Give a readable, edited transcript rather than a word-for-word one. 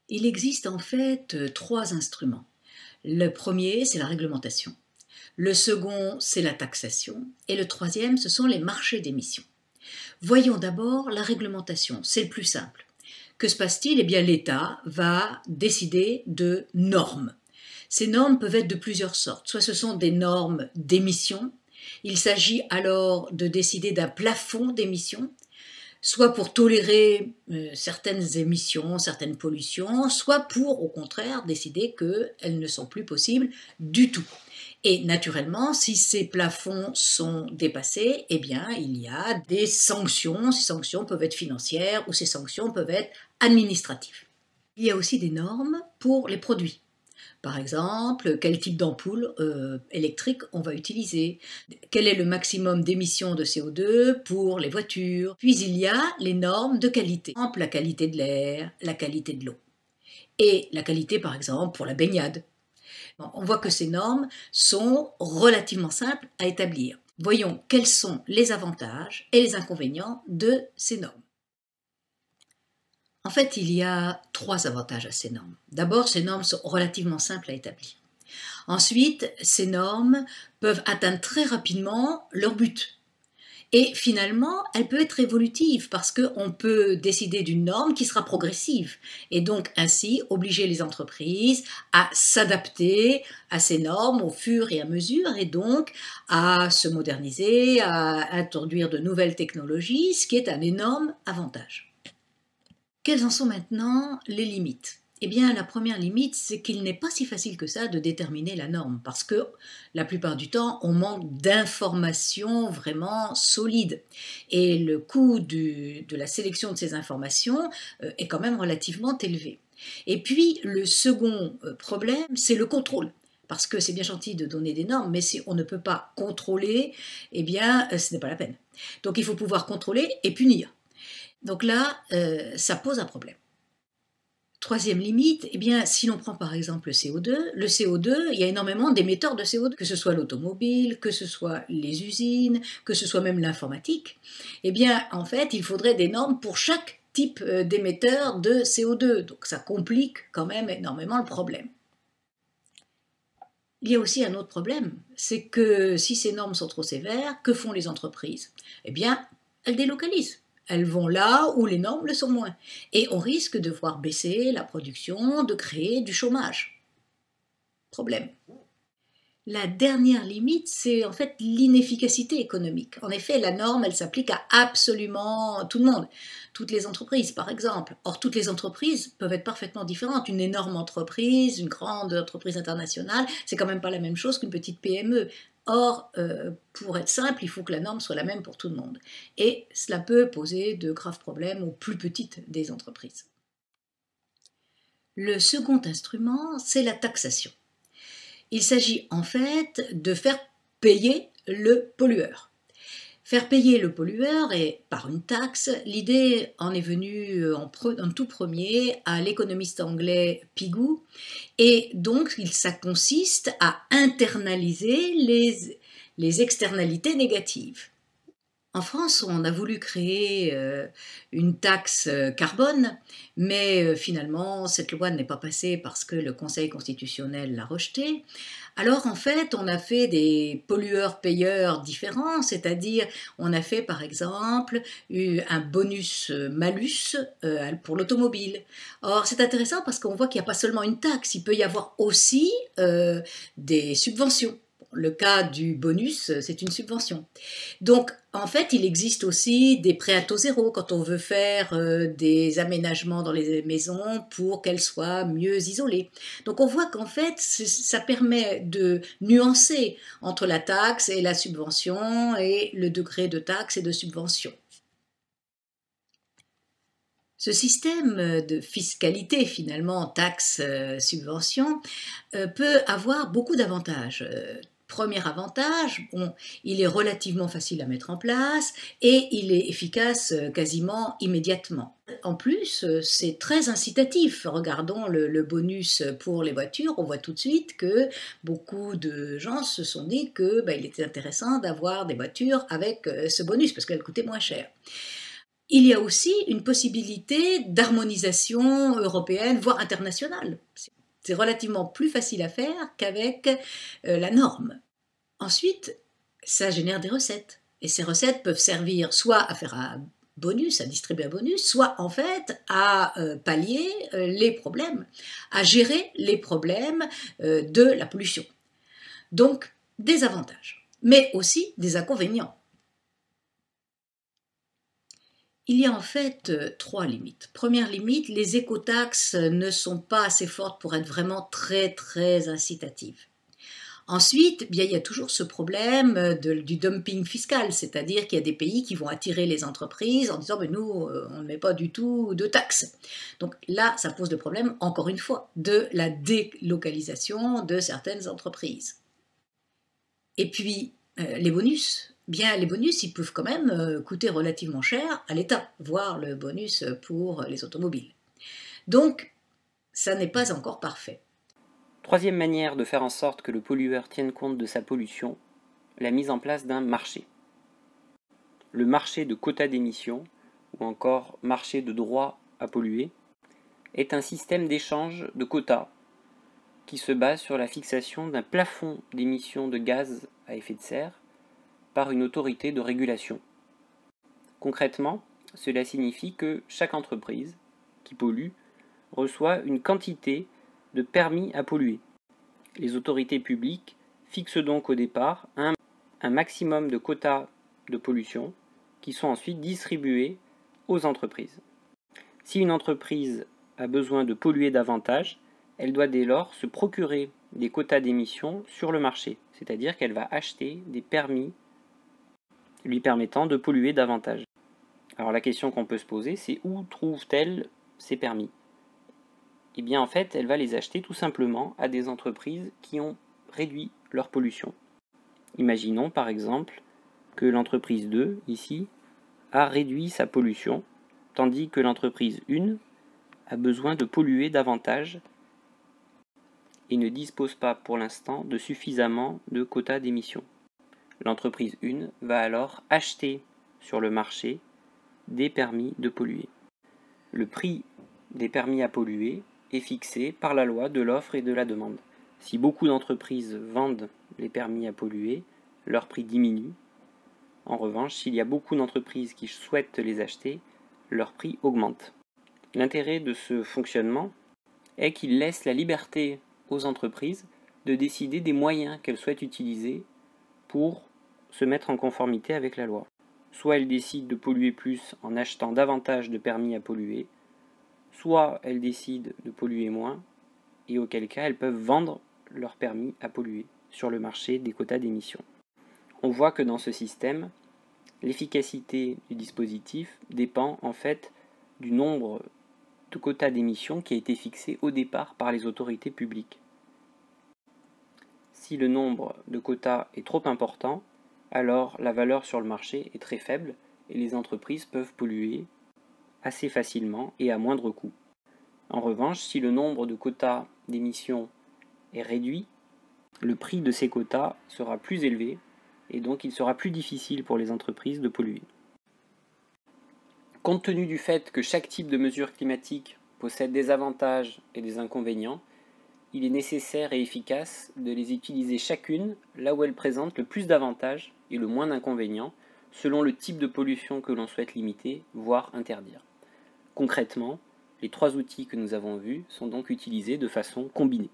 Il existe en fait trois instruments. Le premier, c'est la réglementation. Le second, c'est la taxation. Et le troisième, ce sont les marchés d'émissions. Voyons d'abord la réglementation, c'est le plus simple. Que se passe-t-il? Eh bien, l'État va décider de normes. Ces normes peuvent être de plusieurs sortes. Soit ce sont des normes d'émissions. Il s'agit alors de décider d'un plafond d'émissions, soit pour tolérer certaines émissions, certaines pollutions, soit pour, au contraire, décider qu'elles ne sont plus possibles du tout. Et naturellement, si ces plafonds sont dépassés, eh bien, il y a des sanctions. Ces sanctions peuvent être financières ou ces sanctions peuvent être administratives. Il y a aussi des normes pour les produits. Par exemple, quel type d'ampoule électrique on va utiliser, quel est le maximum d'émissions de CO2 pour les voitures. Puis il y a les normes de qualité, par exemple la qualité de l'air, la qualité de l'eau. Et la qualité par exemple pour la baignade. Bon, on voit que ces normes sont relativement simples à établir. Voyons quels sont les avantages et les inconvénients de ces normes. En fait, il y a trois avantages à ces normes. D'abord, ces normes sont relativement simples à établir. Ensuite, ces normes peuvent atteindre très rapidement leur but. Et finalement, elle peut être évolutive parce qu'on peut décider d'une norme qui sera progressive et donc ainsi obliger les entreprises à s'adapter à ces normes au fur et à mesure et donc à se moderniser, à introduire de nouvelles technologies, ce qui est un énorme avantage. Quelles en sont maintenant les limites? Eh bien, la première limite, c'est qu'il n'est pas si facile que ça de déterminer la norme, parce que la plupart du temps, on manque d'informations vraiment solides. Et le coût de la sélection de ces informations est quand même relativement élevé. Et puis, le second problème, c'est le contrôle. Parce que c'est bien gentil de donner des normes, mais si on ne peut pas contrôler, eh bien, ce n'est pas la peine. Donc, il faut pouvoir contrôler et punir. Donc là, ça pose un problème. Troisième limite, eh bien, si l'on prend par exemple le CO2, il y a énormément d'émetteurs de CO2, que ce soit l'automobile, que ce soit les usines, que ce soit même l'informatique. Eh bien, en fait, il faudrait des normes pour chaque type d'émetteur de CO2. Donc ça complique quand même énormément le problème. Il y a aussi un autre problème, c'est que si ces normes sont trop sévères, que font les entreprises? Eh bien, elles délocalisent. Elles vont là où les normes le sont moins. Et on risque de voir baisser la production, de créer du chômage. Problème. La dernière limite, c'est en fait l'inefficacité économique. En effet, la norme, elle s'applique à absolument tout le monde, toutes les entreprises par exemple. Or, toutes les entreprises peuvent être parfaitement différentes. Une énorme entreprise, une grande entreprise internationale, c'est quand même pas la même chose qu'une petite PME. Or, pour être simple, il faut que la norme soit la même pour tout le monde. Et cela peut poser de graves problèmes aux plus petites des entreprises. Le second instrument, c'est la taxation. Il s'agit en fait de faire payer le pollueur. Faire payer le pollueur et par une taxe, l'idée en est venue en tout premier à l'économiste anglais Pigou et donc ça consiste à internaliser les externalités négatives. En France, on a voulu créer une taxe carbone, mais finalement, cette loi n'est pas passée parce que le Conseil constitutionnel l'a rejetée. Alors, en fait, on a fait des pollueurs-payeurs différents, c'est-à-dire on a fait, par exemple, un bonus-malus pour l'automobile. Or, c'est intéressant parce qu'on voit qu'il n'y a pas seulement une taxe, il peut y avoir aussi des subventions. Le cas du bonus, c'est une subvention. Donc, en fait, il existe aussi des prêts à taux zéro quand on veut faire des aménagements dans les maisons pour qu'elles soient mieux isolées. Donc, on voit qu'en fait, ça permet de nuancer entre la taxe et la subvention et le degré de taxe et de subvention. Ce système de fiscalité, finalement, taxe-subvention, peut avoir beaucoup d'avantages. Premier avantage, bon, il est relativement facile à mettre en place et il est efficace quasiment immédiatement. En plus, c'est très incitatif. Regardons le bonus pour les voitures. On voit tout de suite que beaucoup de gens se sont dit que il était intéressant d'avoir des voitures avec ce bonus parce qu'elles coûtaient moins cher. il y a aussi une possibilité d'harmonisation européenne, voire internationale. C'est relativement plus facile à faire qu'avec la norme. Ensuite, ça génère des recettes. Et ces recettes peuvent servir soit à faire un bonus, à distribuer un bonus, soit en fait à pallier les problèmes, à gérer les problèmes de la pollution. Donc, des avantages, mais aussi des inconvénients. Il y a en fait 3 limites. Première limite, les écotaxes ne sont pas assez fortes pour être vraiment très très incitatives. Ensuite, bien, il y a toujours ce problème du dumping fiscal, c'est-à-dire qu'il y a des pays qui vont attirer les entreprises en disant nous, on ne met pas du tout de taxes. Donc là, ça pose le problème, encore une fois, de la délocalisation de certaines entreprises. Et puis, les bonus. Bien, les bonus, ils peuvent quand même coûter relativement cher à l'État, voire le bonus pour les automobiles. Donc, ça n'est pas encore parfait. Troisième manière de faire en sorte que le pollueur tienne compte de sa pollution, la mise en place d'un marché. Le marché de quotas d'émissions, ou encore marché de droit à polluer, est un système d'échange de quotas qui se base sur la fixation d'un plafond d'émissions de gaz à effet de serre par une autorité de régulation. Concrètement, cela signifie que chaque entreprise qui pollue reçoit une quantité de permis à polluer. Les autorités publiques fixent donc au départ un maximum de quotas de pollution qui sont ensuite distribués aux entreprises. Si une entreprise a besoin de polluer davantage, elle doit dès lors se procurer des quotas d'émission sur le marché, c'est-à-dire qu'elle va acheter des permis lui permettant de polluer davantage. Alors la question qu'on peut se poser, c'est où trouve-t-elle ces permis ? Eh bien en fait, elle va les acheter tout simplement à des entreprises qui ont réduit leur pollution. Imaginons par exemple que l'entreprise 2, ici, a réduit sa pollution, tandis que l'entreprise 1 a besoin de polluer davantage et ne dispose pas pour l'instant de suffisamment de quotas d'émission. L'entreprise 1 va alors acheter sur le marché des permis de polluer. Le prix des permis à polluer est fixé par la loi de l'offre et de la demande. Si beaucoup d'entreprises vendent les permis à polluer, leur prix diminue. En revanche, s'il y a beaucoup d'entreprises qui souhaitent les acheter, leur prix augmente. L'intérêt de ce fonctionnement est qu'il laisse la liberté aux entreprises de décider des moyens qu'elles souhaitent utiliser pour se mettre en conformité avec la loi. Soit elles décident de polluer plus en achetant davantage de permis à polluer, soit elles décident de polluer moins, et auquel cas elles peuvent vendre leur permis à polluer sur le marché des quotas d'émission. On voit que dans ce système, l'efficacité du dispositif dépend en fait du nombre de quotas d'émission qui a été fixé au départ par les autorités publiques. Si le nombre de quotas est trop important, alors la valeur sur le marché est très faible et les entreprises peuvent polluer assez facilement et à moindre coût. En revanche, si le nombre de quotas d'émission est réduit, le prix de ces quotas sera plus élevé et donc il sera plus difficile pour les entreprises de polluer. Compte tenu du fait que chaque type de mesure climatique possède des avantages et des inconvénients, il est nécessaire et efficace de les utiliser chacune là où elles présentent le plus d'avantages et le moins d'inconvénients, selon le type de pollution que l'on souhaite limiter, voire interdire. Concrètement, les 3 outils que nous avons vus sont donc utilisés de façon combinée.